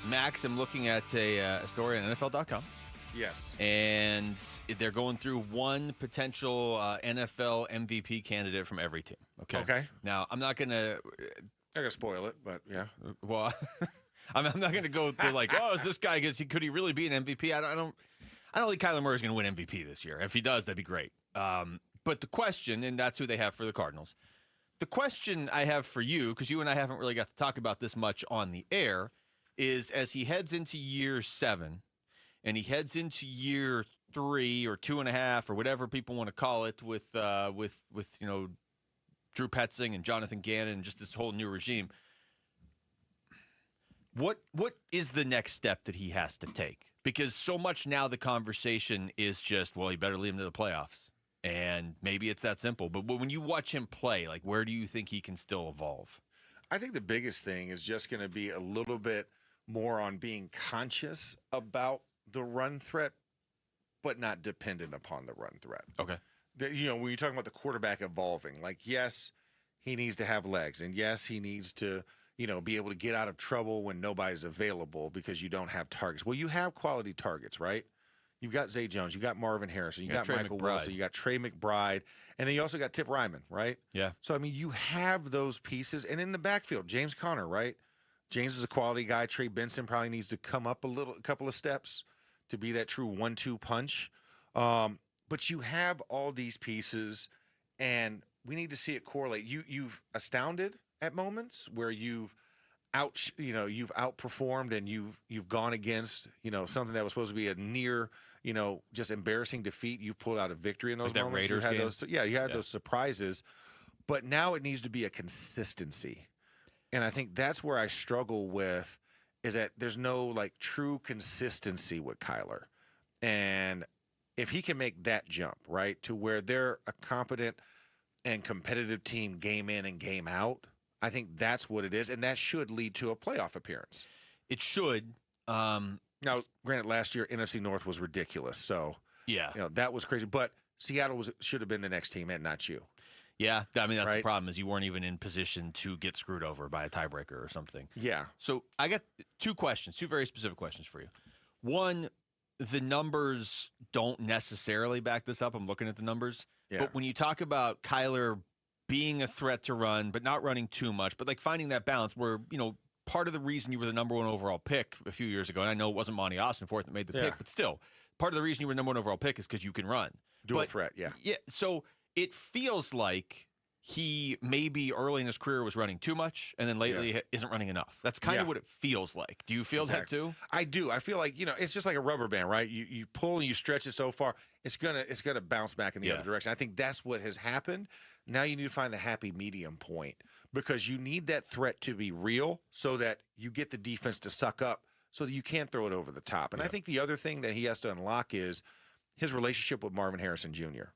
Max, I'm looking at a story on NFL.com. Yes. And they're going through one potential NFL MVP candidate from every team. Okay. Now, I'm not going to. I'm gonna spoil it, but yeah. Well, I'm not going to go through like, oh, is this guy? Could he really be an MVP? I don't think Kyler Murray's going to win MVP this year. If he does, that'd be great. But the question, and that's who they have for the Cardinals. The question I have for you, because you and I haven't really got to talk about this much on the air, is as he heads into year 7 and he heads into year 3 or 2.5 or whatever people want to call it with Drew Petzing and Jonathan Gannon and just this whole new regime. What is the next step that he has to take? Because so much now the conversation is just, well, you better lead him to the playoffs. And maybe it's that simple. But when you watch him play, like, where do you think he can still evolve? I think the biggest thing is just going to be a little bit more on being conscious about the run threat, but not dependent upon the run threat. Okay. When you're talking about the quarterback evolving, like, yes, he needs to have legs. And yes, he needs to, be able to get out of trouble when nobody's available because you don't have targets. Well, you have quality targets, right? You've got Zay Jones, you got Marvin Harrison, you got Trey Michael McBride. Wilson, you got Trey McBride, and then you also got Tip Ryman, right? Yeah. So, you have those pieces. And in the backfield, James Conner, right? James is a quality guy. Trey Benson probably needs to come up a couple of steps to be that true 1-2 punch. But you have all these pieces, and we need to see it correlate. You've astounded at moments where you've outperformed and you've gone against, something that was supposed to be a near, just embarrassing defeat. You've pulled out a victory in those like moments. That Raiders game. You had those surprises, but now it needs to be a consistency. And I think that's where I struggle with is that there's no like true consistency with Kyler. And if he can make that jump, right, to where they're a competent and competitive team game in and game out, I think that's what it is, and that should lead to a playoff appearance. It should. Now, granted, last year NFC North was ridiculous, so yeah, that was crazy. But Seattle should have been the next team, and not you. Yeah, I mean that's right? the problem is you weren't even in position to get screwed over by a tiebreaker or something. Yeah. So I got two very specific questions for you. One, the numbers don't necessarily back this up. I'm looking at the numbers, but when you talk about Kyler being a threat to run, but not running too much, but like finding that balance where, part of the reason you were the number 1 overall pick a few years ago, and I know it wasn't Monty Ossenforth that made the pick, but still, part of the reason you were the number 1 overall pick is because you can run. Dual threat, yeah. Yeah, so it feels like he maybe early in his career was running too much, and then lately isn't running enough. That's kind of what it feels like. Do you feel that too? I do. I feel like it's just like a rubber band, right? You pull and you stretch it so far, it's gonna bounce back in the other direction. I think that's what has happened. Now you need to find the happy medium point because you need that threat to be real, so that you get the defense to suck up, so that you can't throw it over the top. And I think the other thing that he has to unlock is his relationship with Marvin Harrison Jr.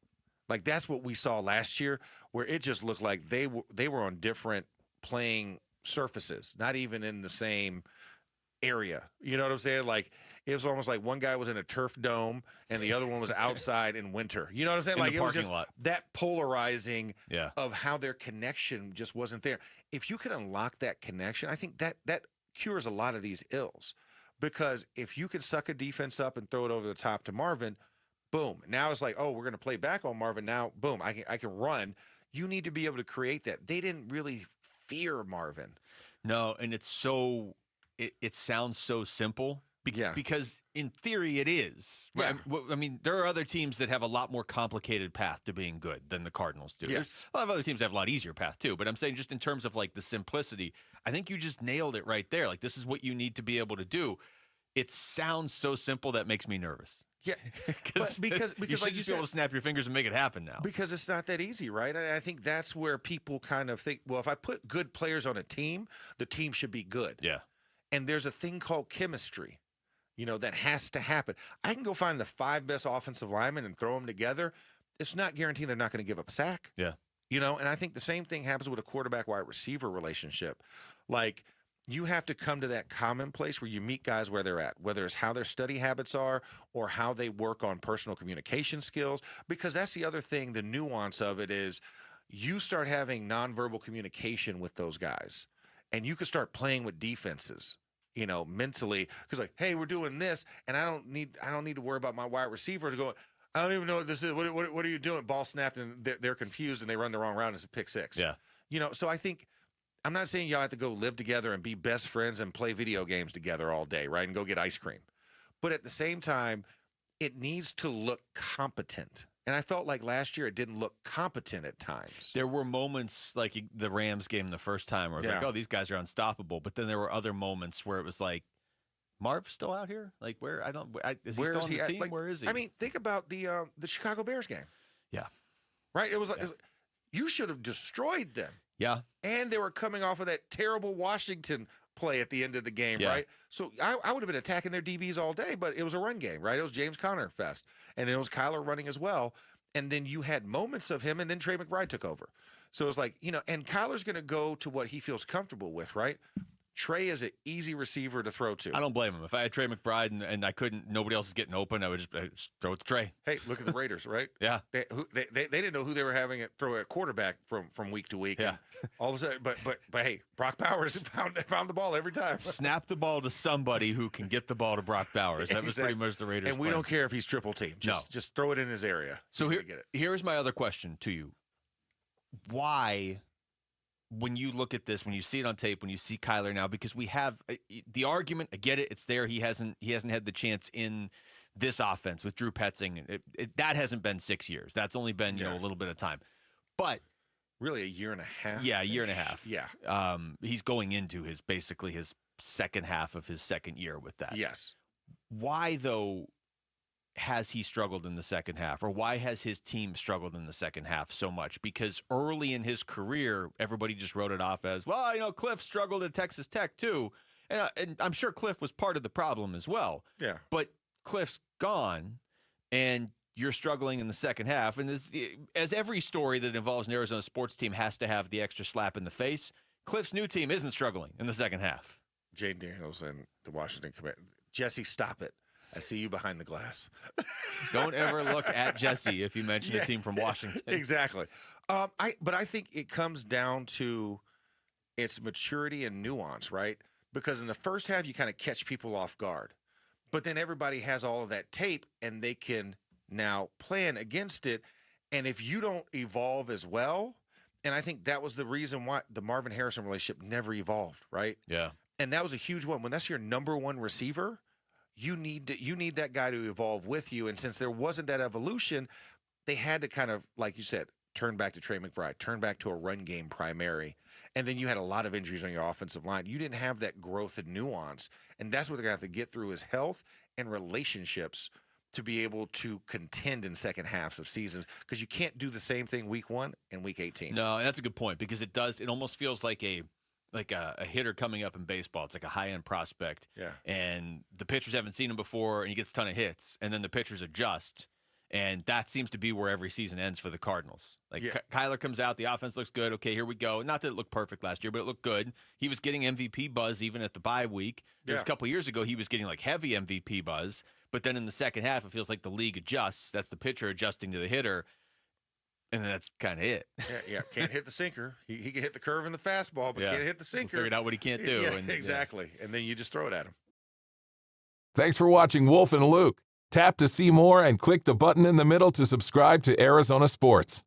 Like that's what we saw last year, where it just looked like they were on different playing surfaces, not even in the same area. You know what I'm saying? Like it was almost like one guy was in a turf dome and the other one was outside in winter. You know what I'm saying? Like it was just that polarizing of how their connection just wasn't there. If you can unlock that connection, I think that cures a lot of these ills. Because if you can suck a defense up and throw it over the top to Marvin, boom. Now it's like, oh, we're going to play back on Marvin. Now, boom, I can run. You need to be able to create that. They didn't really fear Marvin. No, and it's so it sounds so simple because in theory it is. Yeah. I mean, there are other teams that have a lot more complicated path to being good than the Cardinals do. Yes. A lot of other teams have a lot easier path too, but I'm saying just in terms of like the simplicity, I think you just nailed it right there. Like this is what you need to be able to do. It sounds so simple that makes me nervous. Yeah, because you should just be able to snap your fingers and make it happen now. Because it's not that easy, right? I think that's where people kind of think, well, if I put good players on a team, the team should be good. Yeah. And there's a thing called chemistry, that has to happen. I can go find the 5 best offensive linemen and throw them together. It's not guaranteed they're not going to give up a sack. Yeah. And I think the same thing happens with a quarterback-wide receiver relationship. Like, you have to come to that common place where you meet guys where they're at, whether it's how their study habits are or how they work on personal communication skills, because that's the other thing, the nuance of it is you start having nonverbal communication with those guys, and you can start playing with defenses mentally, because like, hey, we're doing this, and I don't need to worry about my wide receivers going, I don't even know what this is. What are you doing? Ball snapped, and they're confused, and they run the wrong route. It's a pick six. Yeah. So I think I'm not saying y'all have to go live together and be best friends and play video games together all day, right? And go get ice cream. But at the same time, it needs to look competent. And I felt like last year it didn't look competent at times. There were moments like the Rams game the first time where it was like, oh, these guys are unstoppable. But then there were other moments where it was like, Marv's still out here? Like, where? Is he still on the team? Like, where is he? I mean, think about the Chicago Bears game. Yeah. Right? It was like, you should have destroyed them. Yeah. And they were coming off of that terrible Washington play at the end of the game, right? So I would have been attacking their DBs all day, but it was a run game, right? It was James Conner fest. And it was Kyler running as well. And then you had moments of him, and then Trey McBride took over. So it was like, and Kyler's going to go to what he feels comfortable with, right? Trey is an easy receiver to throw to. I don't blame him. If I had Trey McBride and I couldn't, nobody else is getting open, I would just throw it to Trey. Hey, look at the Raiders, right? Yeah. They didn't know who they were having it throw at quarterback from week to week. Yeah. And all of a sudden, but hey, Brock Bowers found the ball every time. Snap the ball to somebody who can get the ball to Brock Bowers. That was pretty much the Raiders. And we don't care if he's triple team. Just throw it in his area. So here's my other question to you. Why, when you look at this, when you see it on tape, when you see Kyler now, because we have the argument, I get it, it's there. He hasn't had the chance in this offense with Drew Petzing. That hasn't been 6 years. That's only been a little bit of time. But really a year and a half. Yeah, a year and a half. Yeah. He's going into basically his second half of his second year with that. Yes. Why though has he struggled in the second half, or why has his team struggled in the second half so much? Because early in his career, everybody just wrote it off as, well, Cliff struggled at Texas Tech too. And I'm sure Cliff was part of the problem as well. Yeah. But Cliff's gone, and you're struggling in the second half. And as every story that involves an Arizona sports team has to have the extra slap in the face, Cliff's new team isn't struggling in the second half. Jane Daniels and the Washington Commanders. Jesse, stop it. I see you behind the glass. Don't ever look at Jesse if you mention a team from Washington. Exactly. But I think it comes down to its maturity and nuance, right? Because in the first half, you kind of catch people off guard. But then everybody has all of that tape, and they can now plan against it. And if you don't evolve as well, and I think that was the reason why the Marvin Harrison relationship never evolved, right? Yeah. And that was a huge one. When that's your number one receiver, you need that guy to evolve with you. And since there wasn't that evolution, they had to kind of, like you said, turn back to Trey McBride, turn back to a run game primary. And then you had a lot of injuries on your offensive line. You didn't have that growth and nuance. And that's what they're going to have to get through is health and relationships to be able to contend in second halves of seasons, because you can't do the same thing week 1 and week 18. No, and that's a good point, because it almost feels like a hitter coming up in baseball. It's like a high-end prospect. Yeah. And the pitchers haven't seen him before, and he gets a ton of hits, and then the pitchers adjust. And that seems to be where every season ends for the Cardinals. Kyler comes out, the offense looks good. Okay, here we go. Not that it looked perfect last year, but it looked good. He was getting MVP buzz even at the bye week. There was a couple years ago, he was getting like heavy MVP buzz. But then in the second half, it feels like the league adjusts. That's the pitcher adjusting to the hitter. And that's kind of it. Yeah. Can't hit the sinker. He can hit the curve and the fastball, but can't hit the sinker. Figured out what he can't do. Yeah, exactly. And then you just throw it at him. Thanks for watching Wolf and Luke. Tap to see more and click the button in the middle to subscribe to Arizona Sports.